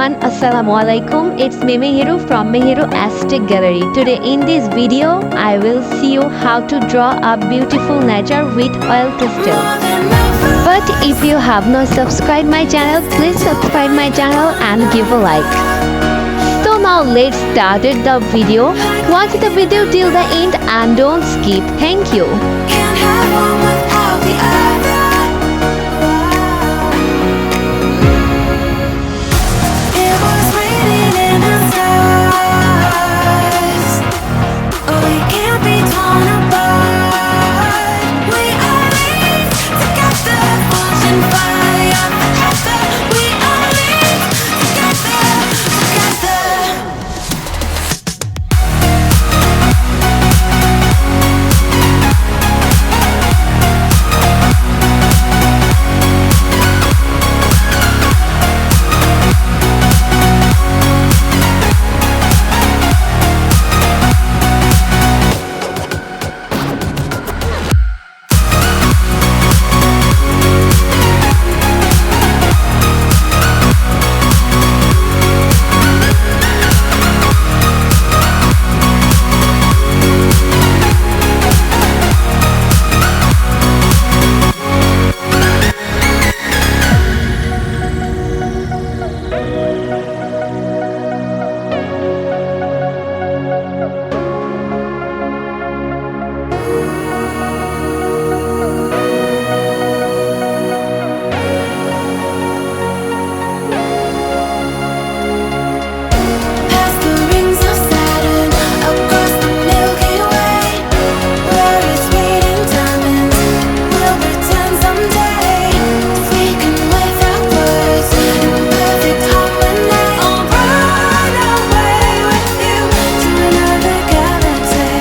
everyone, Assalamualaikum. It's me Meheru from Meheru Aztec Gallery. Today in this video, I will see you how to draw a beautiful nature with oil pastel. But if you have not subscribed my channel, please subscribe my channel and give a like. So now let's start the video. Watch the video till the end and don't skip. Thank you. Can't have one without the other. It was written in the stars. We can't be torn apart. We are linked together, forging fire forever. We are linked together, together. Past the rings of Saturn, across the Milky Way, where it's waiting diamonds. We'll pretend someday, speaking without words, in perfect harmony. I'll run away with you to another galaxy.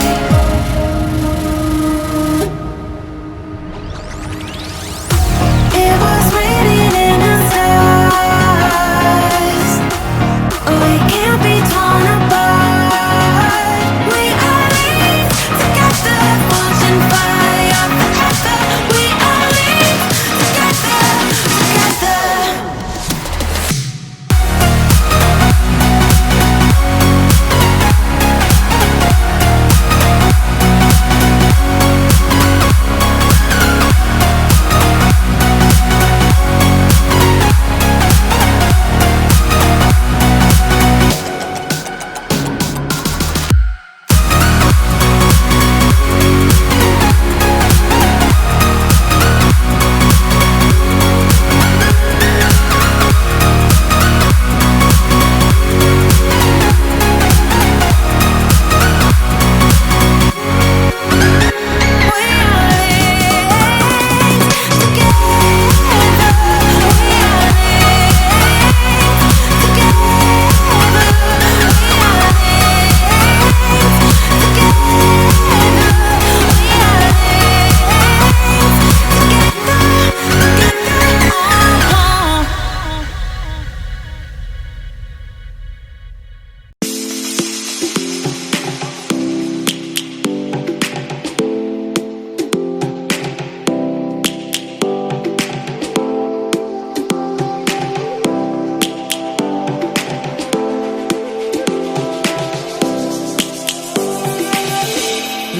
It was written in the stars. We can't be torn apart. We are linked together, forging fire forever. We are linked together, together.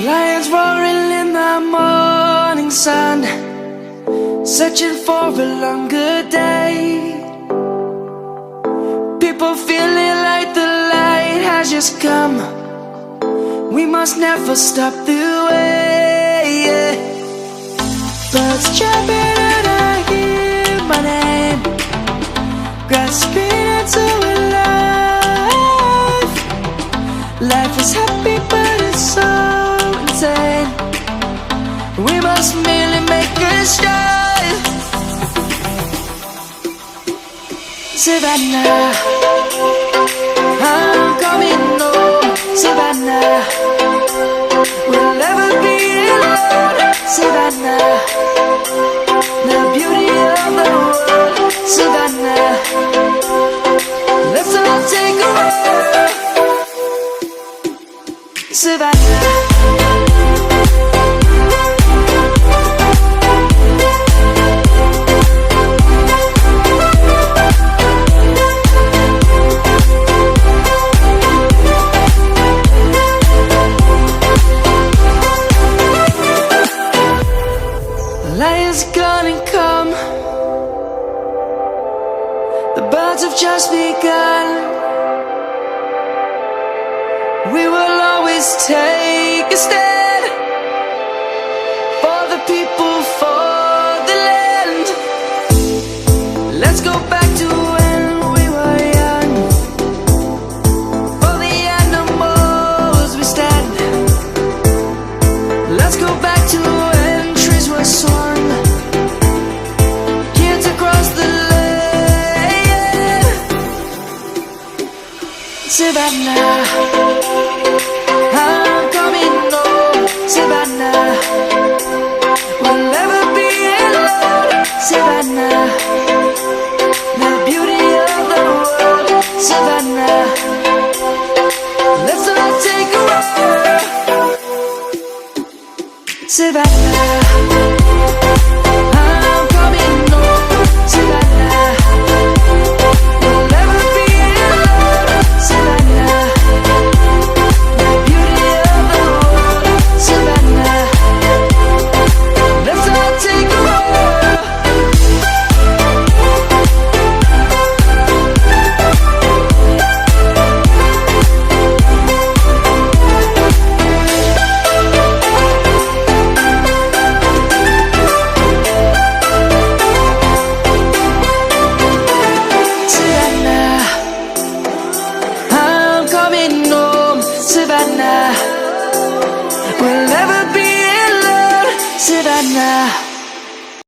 Lions roaring in the morning sun, searching for a longer day. People feeling like the light has just come. We must never stop the way. Birds chirping and I hear my name, grasping into a life. Life is happy but it's so insane. We must merely make a start. Savannah, I'm coming home. Savannah, we'll never be alone. Savannah, the beauty of the world. Savannah, let's all take a walk. Savannah. We will always take a stand for the people, for the land. Let's go back to when we were young. For the animals we stand. Let's go back to when trees were swung. Kids across the land. Savannah, I'm coming home. Savannah, we'll never be alone. Savannah, the beauty of the world. Savannah, let's all take a ride. Savannah, I'm coming home. Savannah, we'll never be alone. Savannah, the beauty of the world. Savannah, let's all take a ride. Savannah, I'm coming home. Savannah, we'll never be alone. Savannah.